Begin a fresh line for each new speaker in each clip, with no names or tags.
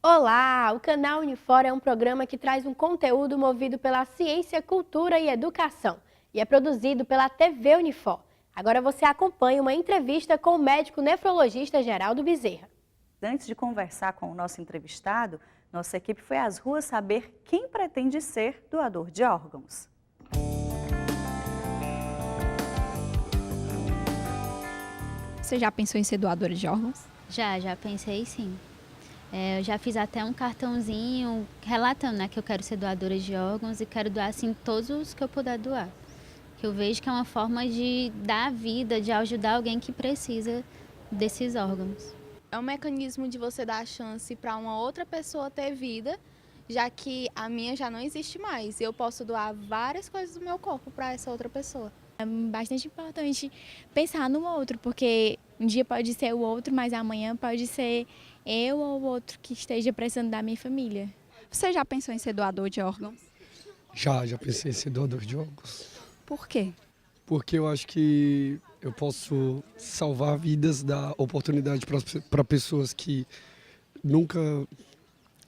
Olá! O canal Unifor é um programa que traz um conteúdo movido pela ciência, cultura e educação e é produzido pela TV Unifor. Agora você acompanha uma entrevista com o médico nefrologista Geraldo Bezerra.
Antes de conversar com o nosso entrevistado, nossa equipe foi às ruas saber quem pretende ser doador de órgãos.
Você já pensou em ser doadora de órgãos?
Já pensei sim. Eu já fiz até um cartãozinho relatando, né, que eu quero ser doadora de órgãos e quero doar assim todos os que eu puder doar. Que eu vejo que é uma forma de dar vida, de ajudar alguém que precisa desses órgãos.
É um mecanismo de você dar a chance para uma outra pessoa ter vida, já que a minha já não existe mais. Eu posso doar várias coisas do meu corpo para essa outra pessoa.
É bastante importante pensar no outro, porque um dia pode ser o outro, mas amanhã pode ser eu ou o outro que esteja precisando da minha família. Você já pensou em ser doador de órgãos?
Já pensei em ser doador de órgãos.
Por quê?
Porque eu acho que eu posso salvar vidas, dar oportunidade para pessoas que nunca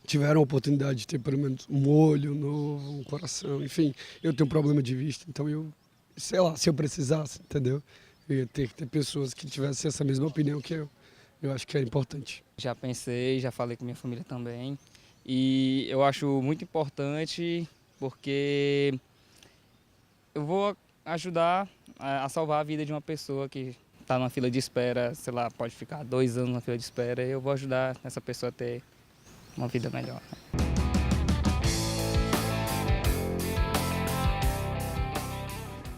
tiveram a oportunidade de ter pelo menos um olho novo, um coração, enfim. Eu tenho um problema de vista, então sei lá, se eu precisasse, entendeu? Eu ia ter que ter pessoas que tivessem essa mesma opinião que eu. Eu acho que é importante.
Já pensei, já falei com minha família também. E eu acho muito importante porque eu vou ajudar a salvar a vida de uma pessoa que está na fila de espera, sei lá, pode ficar 2 anos na fila de espera, e eu vou ajudar essa pessoa a ter uma vida melhor.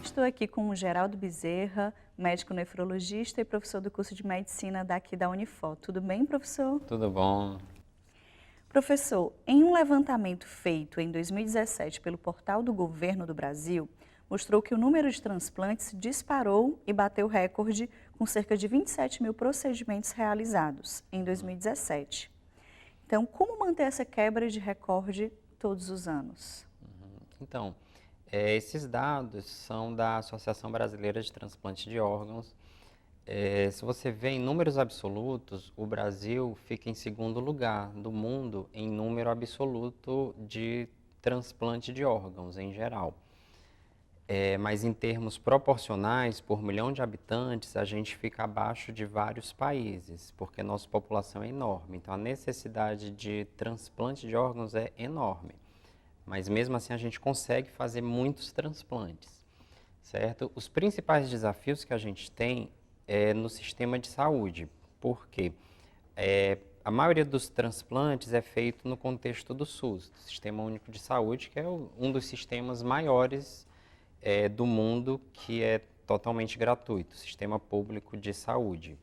Estou aqui com o Geraldo Bezerra, médico nefrologista e professor do curso de medicina daqui da Unifor. Tudo bem, professor?
Tudo bom.
Professor, em um levantamento feito em 2017 pelo Portal do Governo do Brasil, mostrou que o número de transplantes disparou e bateu recorde com cerca de 27 mil procedimentos realizados em 2017. Então, como manter essa quebra de recorde todos os anos?
Então, esses dados são da Associação Brasileira de Transplante de Órgãos. Se você vê em números absolutos, o Brasil fica em segundo lugar do mundo em número absoluto de transplante de órgãos em geral. Mas em termos proporcionais, por milhão de habitantes, a gente fica abaixo de vários países, porque nossa população é enorme. Então, a necessidade de transplante de órgãos é enorme. Mas mesmo assim, a gente consegue fazer muitos transplantes, certo? Os principais desafios que a gente tem é no sistema de saúde, porque a maioria dos transplantes é feito no contexto do SUS, do Sistema Único de Saúde, que é um dos sistemas maiores do mundo, que é totalmente gratuito, Sistema Público de Saúde.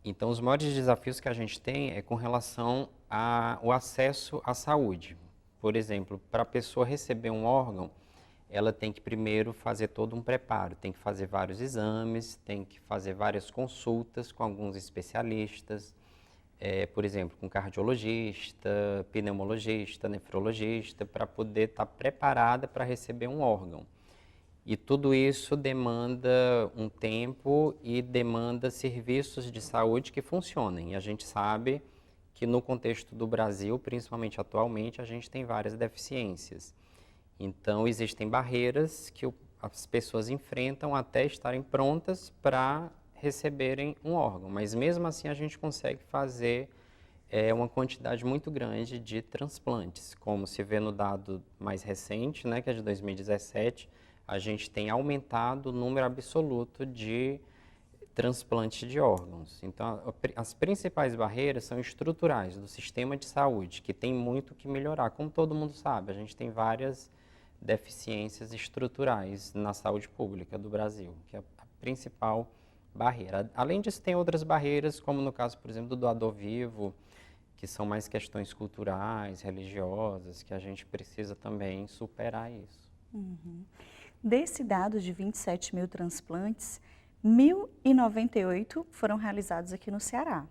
Então, os maiores desafios que a gente tem é com relação ao acesso à saúde. Por exemplo, para a pessoa receber um órgão, ela tem que primeiro fazer todo um preparo, tem que fazer vários exames, tem que fazer várias consultas com alguns especialistas, por exemplo, com cardiologista, pneumologista, nefrologista, para poder estar preparada para receber um órgão. E tudo isso demanda um tempo e demanda serviços de saúde que funcionem. E a gente sabe que no contexto do Brasil, principalmente atualmente, a gente tem várias deficiências. Então, existem barreiras que as pessoas enfrentam até estarem prontas para receberem um órgão. Mas mesmo assim, a gente consegue fazer uma quantidade muito grande de transplantes. Como se vê no dado mais recente, né, que é de 2017, a gente tem aumentado o número absoluto de transplante de órgãos. Então, as principais barreiras são estruturais do sistema de saúde, que tem muito que melhorar. Como todo mundo sabe, a gente tem várias deficiências estruturais na saúde pública do Brasil, que é a principal barreira. Além disso, tem outras barreiras, como no caso, por exemplo, do doador vivo, que são mais questões culturais, religiosas, que a gente precisa também superar isso.
Desse dado de 27 mil transplantes, 1.098 foram realizados aqui no Ceará.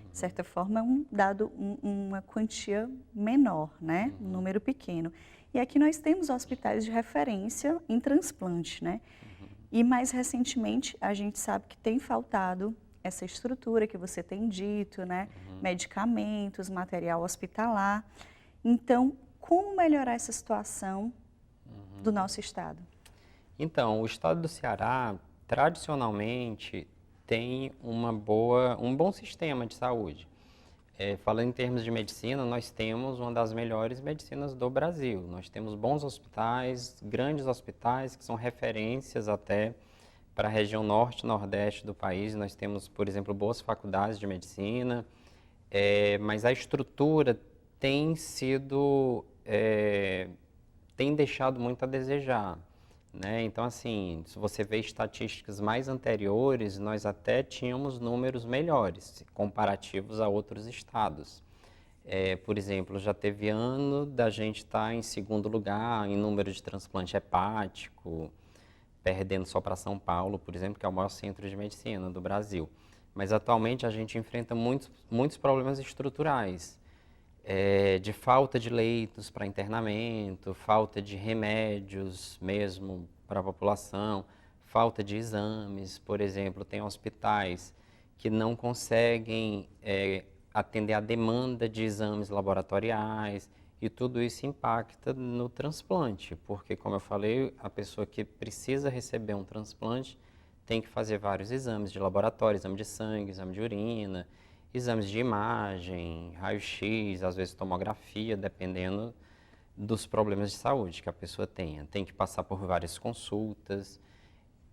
De certa forma, é um dado, uma quantia menor, né? Um número pequeno. E aqui nós temos hospitais de referência em transplante, né? E mais recentemente, a gente sabe que tem faltado essa estrutura que você tem dito, né? Medicamentos, material hospitalar. Então, como melhorar essa situação do nosso estado?
Então, o estado do Ceará, tradicionalmente, tem um bom sistema de saúde. Falando em termos de medicina, nós temos uma das melhores medicinas do Brasil. Nós temos bons hospitais, grandes hospitais, que são referências até para a região norte e nordeste do país. Nós temos, por exemplo, boas faculdades de medicina, mas a estrutura tem deixado muito a desejar, né? Então, assim, se você vê estatísticas mais anteriores, nós até tínhamos números melhores, comparativos a outros estados. Por exemplo, já teve ano da gente estar em segundo lugar em número de transplante hepático, perdendo só para São Paulo, por exemplo, que é o maior centro de medicina do Brasil. Mas atualmente a gente enfrenta muitos problemas estruturais, de falta de leitos para internamento, falta de remédios mesmo para a população, falta de exames. Por exemplo, tem hospitais que não conseguem atender a demanda de exames laboratoriais, e tudo isso impacta no transplante, porque, como eu falei, a pessoa que precisa receber um transplante tem que fazer vários exames de laboratório, exame de sangue, exame de urina, exames de imagem, raio-x, às vezes tomografia, dependendo dos problemas de saúde que a pessoa tenha. Tem que passar por várias consultas,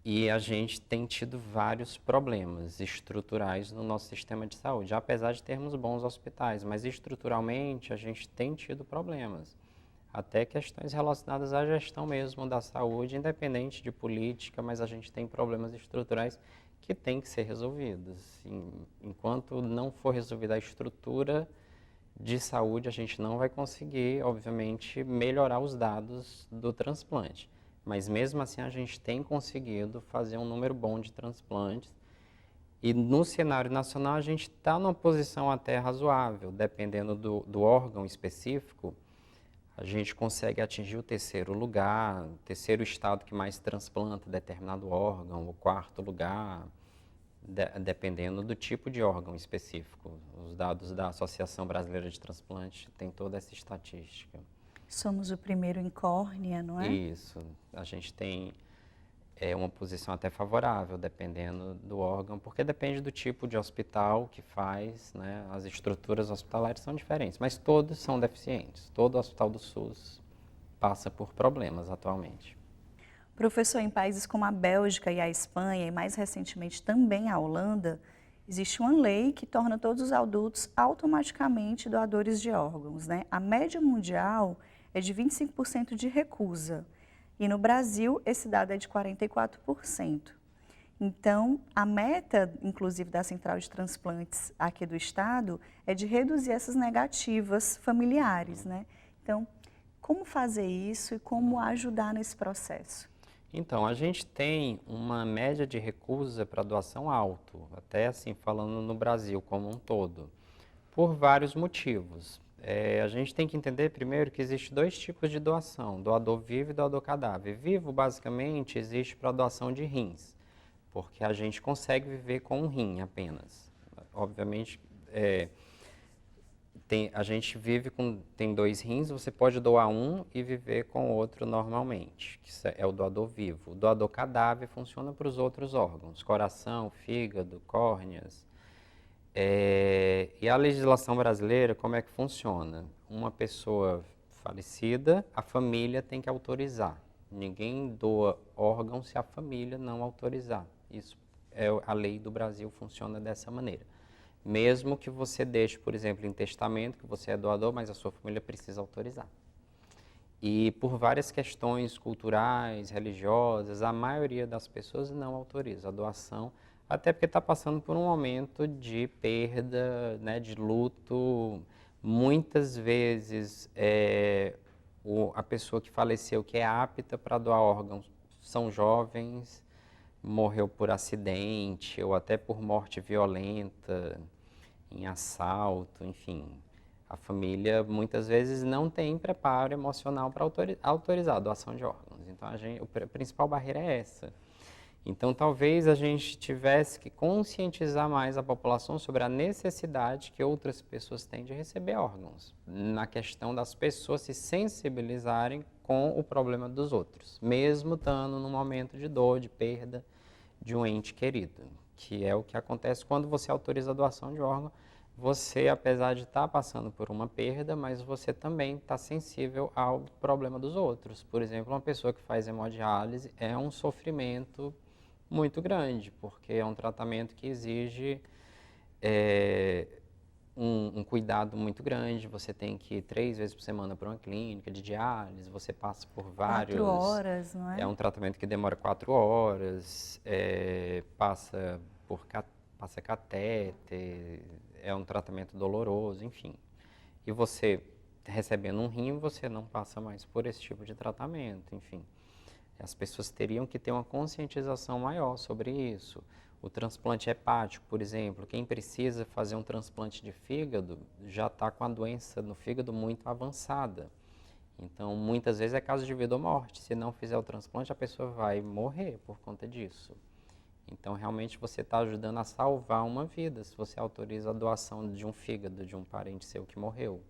e a gente tem tido vários problemas estruturais no nosso sistema de saúde, apesar de termos bons hospitais, mas estruturalmente a gente tem tido problemas. Até questões relacionadas à gestão mesmo da saúde, independente de política, mas a gente tem problemas estruturais que têm que ser resolvidos. Enquanto não for resolvida a estrutura de saúde, a gente não vai conseguir, obviamente, melhorar os dados do transplante. Mas mesmo assim a gente tem conseguido fazer um número bom de transplantes. E no cenário nacional a gente está numa posição até razoável, dependendo do órgão específico. A gente consegue atingir o terceiro lugar, o terceiro estado que mais transplanta determinado órgão, o quarto lugar, dependendo do tipo de órgão específico. Os dados da Associação Brasileira de Transplante têm toda essa estatística.
Somos o primeiro em córnea, não é?
Isso. A gente tem uma posição até favorável, dependendo do órgão, porque depende do tipo de hospital que faz, né? As estruturas hospitalares são diferentes, mas todos são deficientes. Todo hospital do SUS passa por problemas atualmente.
Professor, em países como a Bélgica e a Espanha, e mais recentemente também a Holanda, existe uma lei que torna todos os adultos automaticamente doadores de órgãos, né? A média mundial é de 25% de recusa. E no Brasil, esse dado é de 44%. Então, a meta, inclusive, da Central de Transplantes aqui do Estado é de reduzir essas negativas familiares, né? Então, como fazer isso e como ajudar nesse processo?
Então, a gente tem uma média de recusa para doação alto, até assim, falando no Brasil como um todo, por vários motivos. A gente tem que entender primeiro que existe dois tipos de doação, doador vivo e doador cadáver. Vivo, basicamente, existe para doação de rins, porque a gente consegue viver com um rim apenas. Obviamente, a gente tem dois rins, você pode doar um e viver com o outro normalmente, que é o doador vivo. O doador cadáver funciona para os outros órgãos, coração, fígado, córneas. E a legislação brasileira, como é que funciona? Uma pessoa falecida, a família tem que autorizar. Ninguém doa órgão se a família não autorizar. Isso a lei do Brasil funciona dessa maneira. Mesmo que você deixe, por exemplo, em testamento que você é doador, mas a sua família precisa autorizar. E por várias questões culturais, religiosas, a maioria das pessoas não autoriza a doação, até porque está passando por um momento de perda, né, de luto. Muitas vezes a pessoa que faleceu, que é apta para doar órgãos, são jovens, morreu por acidente ou até por morte violenta, em assalto, enfim. A família muitas vezes não tem preparo emocional para autorizar a doação de órgãos. Então a principal barreira é essa. Então, talvez a gente tivesse que conscientizar mais a população sobre a necessidade que outras pessoas têm de receber órgãos, na questão das pessoas se sensibilizarem com o problema dos outros, mesmo estando num momento de dor, de perda de um ente querido, que é o que acontece quando você autoriza a doação de órgão. Você, apesar de estar passando por uma perda, mas você também está sensível ao problema dos outros. Por exemplo, uma pessoa que faz hemodiálise é um sofrimento muito grande, porque é um tratamento que exige um cuidado muito grande. Você tem que ir 3 vezes por semana para uma clínica de diálise, você passa por vários...
4 horas, não é?
É um tratamento que demora 4 horas, passa catéter, é um tratamento doloroso, enfim. E você, recebendo um rim, você não passa mais por esse tipo de tratamento, enfim. As pessoas teriam que ter uma conscientização maior sobre isso. O transplante hepático, por exemplo, quem precisa fazer um transplante de fígado já está com a doença no fígado muito avançada. Então, muitas vezes é caso de vida ou morte. Se não fizer o transplante, a pessoa vai morrer por conta disso. Então, realmente, você está ajudando a salvar uma vida, se você autoriza a doação de um fígado de um parente seu que morreu.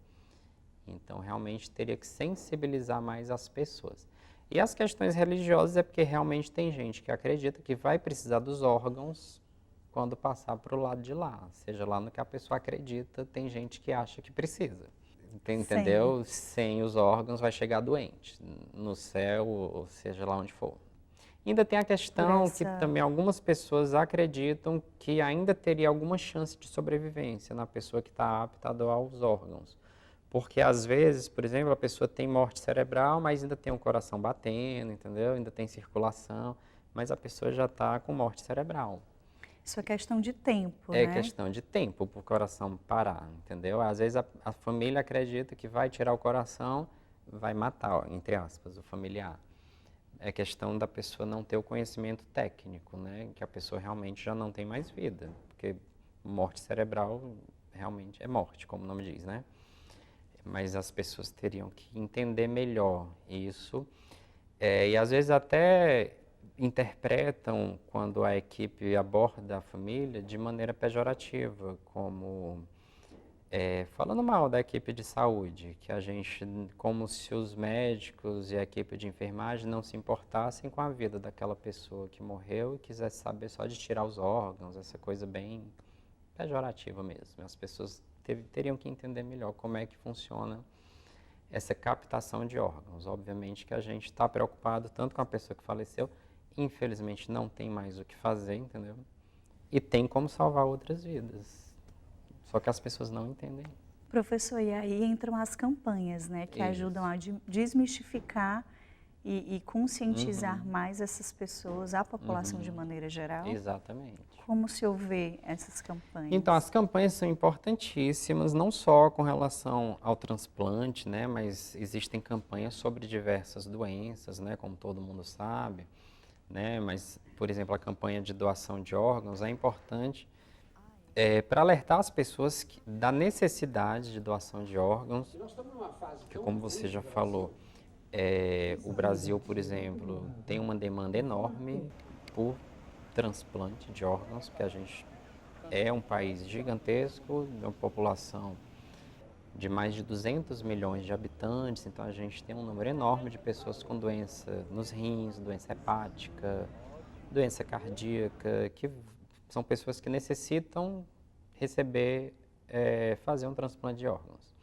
Então, realmente, teria que sensibilizar mais as pessoas. E as questões religiosas é porque realmente tem gente que acredita que vai precisar dos órgãos quando passar para o lado de lá. Seja lá no que a pessoa acredita, tem gente que acha que precisa. Entendeu? Sem os órgãos vai chegar doente, no céu, ou seja lá onde for. Ainda tem a questão que também algumas pessoas acreditam que ainda teria alguma chance de sobrevivência na pessoa que está apta a doar os órgãos. Porque às vezes, por exemplo, a pessoa tem morte cerebral, mas ainda tem o coração batendo, entendeu? Ainda tem circulação, mas a pessoa já está com morte cerebral.
Isso é questão de tempo,
né? É
né?
questão de tempo para o coração parar, entendeu? Às vezes a família acredita que vai tirar o coração, vai matar, entre aspas, o familiar. É questão da pessoa não ter o conhecimento técnico, né? Que a pessoa realmente já não tem mais vida, porque morte cerebral realmente é morte, como o nome diz, né? Mas as pessoas teriam que entender melhor isso. E às vezes até interpretam, quando a equipe aborda a família, de maneira pejorativa, como falando mal da equipe de saúde, que a gente, como se os médicos e a equipe de enfermagem não se importassem com a vida daquela pessoa que morreu e quisesse saber só de tirar os órgãos, essa coisa bem pejorativa mesmo. As pessoas teriam que entender melhor como é que funciona essa captação de órgãos. Obviamente que a gente está preocupado tanto com a pessoa que faleceu, infelizmente não tem mais o que fazer, entendeu? E tem como salvar outras vidas. Só que as pessoas não entendem.
Professor, e aí entram as campanhas, né, que ajudam a desmistificar e conscientizar mais essas pessoas, a população de maneira geral?
Exatamente.
Como se vê essas campanhas?
Então, as campanhas são importantíssimas, não só com relação ao transplante, né, mas existem campanhas sobre diversas doenças, né, como todo mundo sabe, né, mas, por exemplo, a campanha de doação de órgãos é importante para alertar as pessoas da necessidade de doação de órgãos, que, como você já falou, o Brasil, por exemplo, tem uma demanda enorme por transplante de órgãos, porque a gente é um país gigantesco, de uma população de mais de 200 milhões de habitantes, então a gente tem um número enorme de pessoas com doença nos rins, doença hepática, doença cardíaca, que são pessoas que necessitam receber, fazer um transplante de órgãos.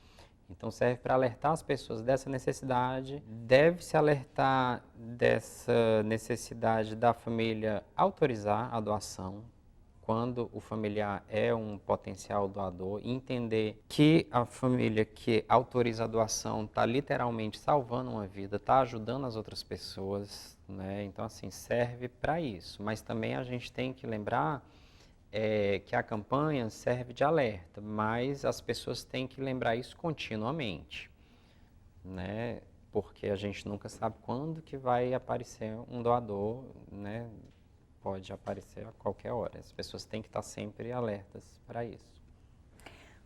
Então serve para alertar as pessoas dessa necessidade, deve-se alertar dessa necessidade da família autorizar a doação, quando o familiar é um potencial doador, e entender que a família que autoriza a doação está literalmente salvando uma vida, está ajudando as outras pessoas, né? Então, assim, serve para isso. Mas também a gente tem que lembrar que a campanha serve de alerta, mas as pessoas têm que lembrar isso continuamente, né? Porque a gente nunca sabe quando que vai aparecer um doador, né? Pode aparecer a qualquer hora. As pessoas têm que estar sempre alertas para isso.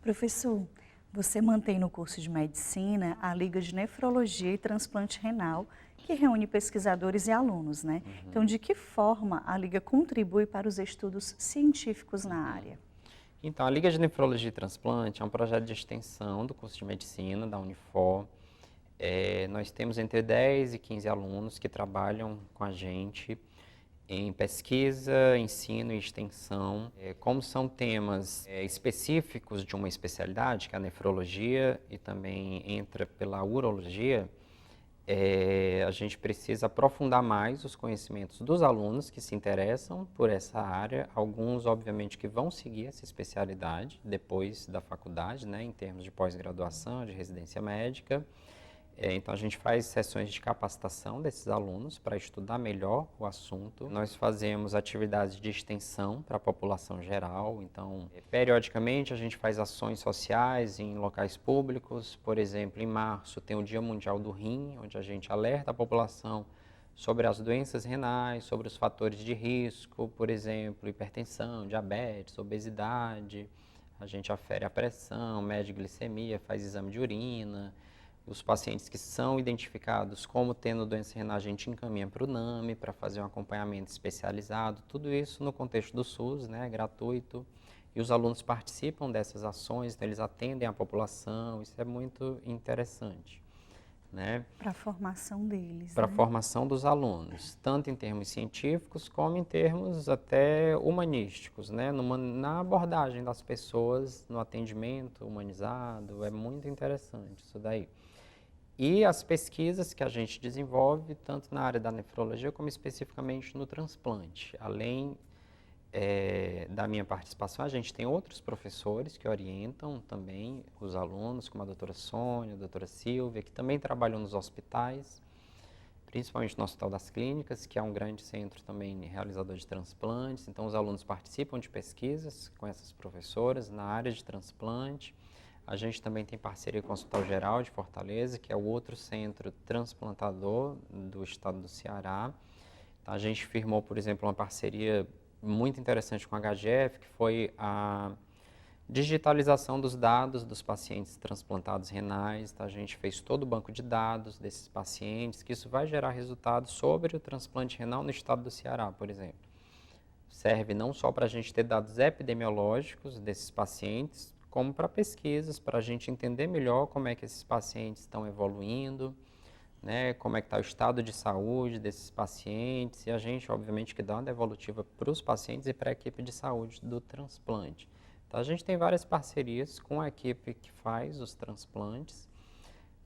Professor, você mantém no curso de medicina a Liga de Nefrologia e Transplante Renal, que reúne pesquisadores e alunos, né? Então, de que forma a Liga contribui para os estudos científicos na área?
Então, a Liga de Nefrologia e Transplante é um projeto de extensão do curso de Medicina da Unifor. Nós temos entre 10 e 15 alunos que trabalham com a gente em pesquisa, ensino e extensão. Como são temas específicos de uma especialidade, que é a nefrologia, e também entra pela urologia, a gente precisa aprofundar mais os conhecimentos dos alunos que se interessam por essa área. Alguns, obviamente, que vão seguir essa especialidade depois da faculdade, né, em termos de pós-graduação, de residência médica. Então, a gente faz sessões de capacitação desses alunos para estudar melhor o assunto. Nós fazemos atividades de extensão para a população geral. Então, periodicamente, a gente faz ações sociais em locais públicos. Por exemplo, em março tem o Dia Mundial do Rim, onde a gente alerta a população sobre as doenças renais, sobre os fatores de risco, por exemplo, hipertensão, diabetes, obesidade. A gente afere a pressão, mede glicemia, faz exame de urina. Os pacientes que são identificados como tendo doença renal, a gente encaminha para o NAMI para fazer um acompanhamento especializado. Tudo isso no contexto do SUS, né, gratuito. E os alunos participam dessas ações, então eles atendem a população. Isso é muito interessante, né?
Para a formação deles.
Para a
né?
formação dos alunos, tanto em termos científicos como em termos até humanísticos, né? Na abordagem das pessoas, no atendimento humanizado. É muito interessante isso daí. E as pesquisas que a gente desenvolve, tanto na área da nefrologia como especificamente no transplante. Além da minha participação, a gente tem outros professores que orientam também os alunos, como a doutora Sônia, a doutora Silvia, que também trabalham nos hospitais, principalmente no Hospital das Clínicas, que é um grande centro também realizador de transplantes. Então, os alunos participam de pesquisas com essas professoras na área de transplante. A gente também tem parceria com o Hospital Geral de Fortaleza, que é o outro centro transplantador do estado do Ceará. Então, a gente firmou, por exemplo, uma parceria muito interessante com a HGF, que foi a digitalização dos dados dos pacientes transplantados renais. Então, a gente fez todo o banco de dados desses pacientes, que isso vai gerar resultados sobre o transplante renal no estado do Ceará, por exemplo. Serve não só para a gente ter dados epidemiológicos desses pacientes, como para pesquisas, para a gente entender melhor como é que esses pacientes estão evoluindo, né, como é que está o estado de saúde desses pacientes, e a gente, obviamente, que dá uma devolutiva para os pacientes e para a equipe de saúde do transplante. Então, a gente tem várias parcerias com a equipe que faz os transplantes,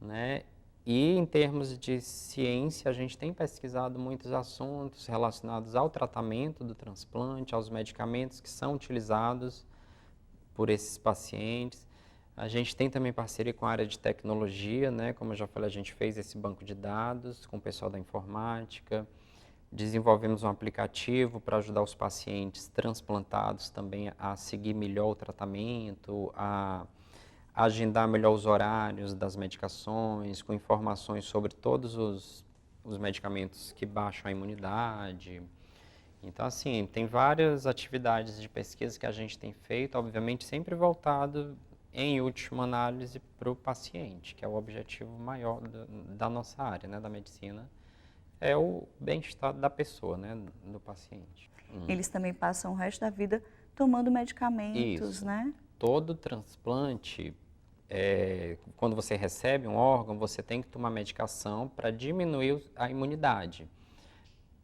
né, e em termos de ciência, a gente tem pesquisado muitos assuntos relacionados ao tratamento do transplante, aos medicamentos que são utilizados por esses pacientes. A gente tem também parceria com a área de tecnologia, né? Como eu já falei, a gente fez esse banco de dados com o pessoal da informática, desenvolvemos um aplicativo para ajudar os pacientes transplantados também a seguir melhor o tratamento, a agendar melhor os horários das medicações, com informações sobre todos os medicamentos que baixam a imunidade. Então, assim, tem várias atividades de pesquisa que a gente tem feito, obviamente sempre voltado, em última análise, para o paciente, que é o objetivo maior da nossa área, né, da medicina, é o bem-estar da pessoa, né, do paciente.
Eles também passam o resto da vida tomando medicamentos,
Isso.
né?
Todo transplante, quando você recebe um órgão, você tem que tomar medicação para diminuir a imunidade.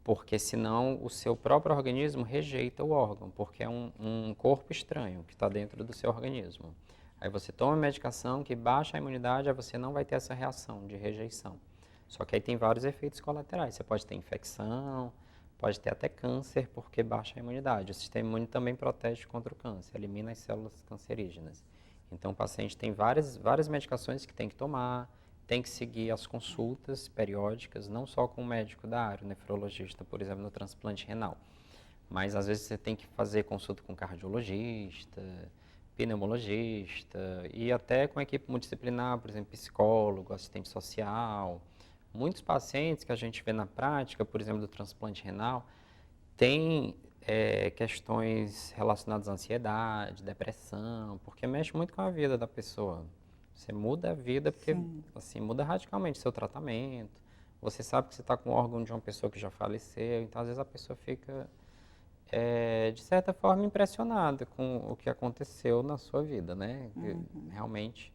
Porque senão o seu próprio organismo rejeita o órgão, porque é um corpo estranho que está dentro do seu organismo. Aí você toma medicação que baixa a imunidade, aí você não vai ter essa reação de rejeição. Só que aí tem vários efeitos colaterais. Você pode ter infecção, pode ter até câncer, porque baixa a imunidade. O sistema imune também protege contra o câncer, elimina as células cancerígenas. Então o paciente tem várias medicações que tem que tomar, tem que seguir as consultas periódicas, não só com o médico da área, o nefrologista, por exemplo, no transplante renal. Mas às vezes você tem que fazer consulta com cardiologista, pneumologista e até com a equipe multidisciplinar, por exemplo, psicólogo, assistente social. Muitos pacientes que a gente vê na prática, por exemplo, do transplante renal, têm questões relacionadas à ansiedade, depressão, porque mexe muito com a vida da pessoa. Você muda a vida porque assim, muda radicalmente o seu tratamento, você sabe que você está com o órgão de uma pessoa que já faleceu, então às vezes a pessoa fica, de certa forma, impressionada com o que aconteceu na sua vida, né? Realmente,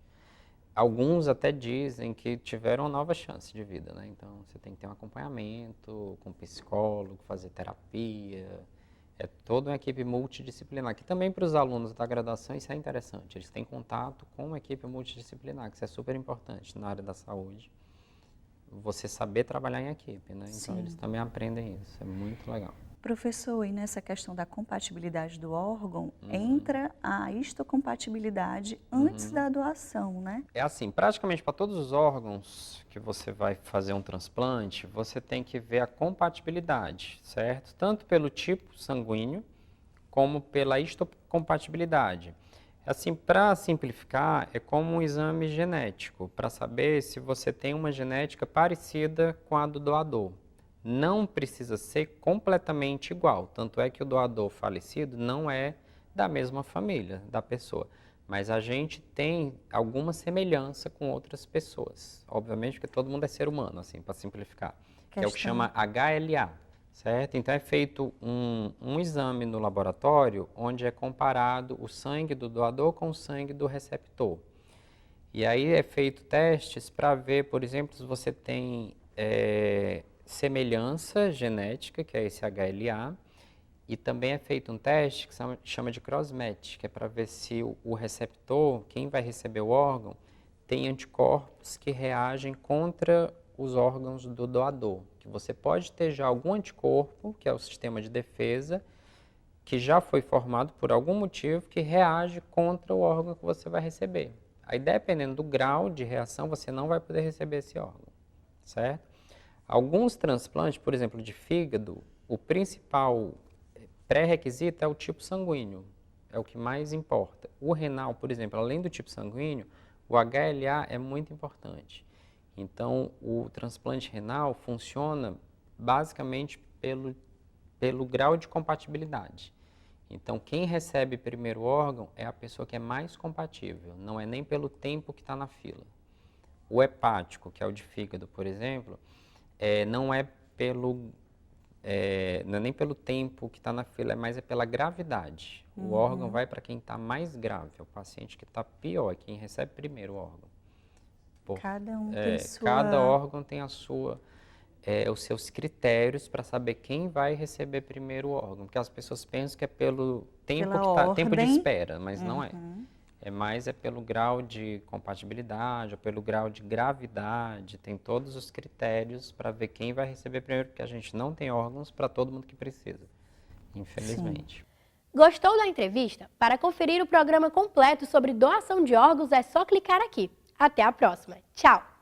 alguns até dizem que tiveram uma nova chance de vida, né? Então você tem que ter um acompanhamento com psicólogo, fazer terapia, é toda uma equipe multidisciplinar, que também para os alunos da graduação isso é interessante, eles têm contato com uma equipe multidisciplinar, que isso é super importante na área da saúde. Você saber trabalhar em equipe, né? Então eles também aprendem isso, é muito legal.
Professor, e nessa questão da compatibilidade do órgão, entra a histocompatibilidade antes da doação, né?
É assim, praticamente para todos os órgãos que você vai fazer um transplante, você tem que ver a compatibilidade, certo? Tanto pelo tipo sanguíneo, como pela histocompatibilidade. Assim, para simplificar, é como um exame genético, para saber se você tem uma genética parecida com a do doador. Não precisa ser completamente igual, tanto é que o doador falecido não é da mesma família da pessoa, mas a gente tem alguma semelhança com outras pessoas, obviamente porque todo mundo é ser humano, assim, para simplificar, que é o que chama HLA, certo? Então é feito um exame no laboratório onde é comparado o sangue do doador com o sangue do receptor. E aí é feito testes para ver, por exemplo, se você tem semelhança genética, que é esse HLA, e também é feito um teste que se chama de cross-match, que é para ver se o receptor, quem vai receber o órgão, tem anticorpos que reagem contra os órgãos do doador. Que você pode ter já algum anticorpo, que é o sistema de defesa, que já foi formado por algum motivo que reage contra o órgão que você vai receber. Aí, dependendo do grau de reação, você não vai poder receber esse órgão, certo? Alguns transplantes, por exemplo, de fígado, o principal pré-requisito é o tipo sanguíneo, é o que mais importa. O renal, por exemplo, além do tipo sanguíneo, o HLA é muito importante. Então, o transplante renal funciona basicamente pelo grau de compatibilidade. Então, quem recebe primeiro o órgão é a pessoa que é mais compatível, não é nem pelo tempo que está na fila. O hepático, que é o de fígado, por exemplo, não é nem pelo tempo que está na fila, mas é pela gravidade. O órgão vai para quem está mais grave, é o paciente que está pior, é quem recebe primeiro o órgão. Cada órgão tem os seus critérios para saber quem vai receber primeiro o órgão, porque as pessoas pensam que é pelo tempo de espera, mas não é. É mais pelo grau de compatibilidade, ou pelo grau de gravidade, tem todos os critérios para ver quem vai receber primeiro, porque a gente não tem órgãos para todo mundo que precisa, infelizmente.
Sim. Gostou da entrevista? Para conferir o programa completo sobre doação de órgãos é só clicar aqui. Até a próxima. Tchau!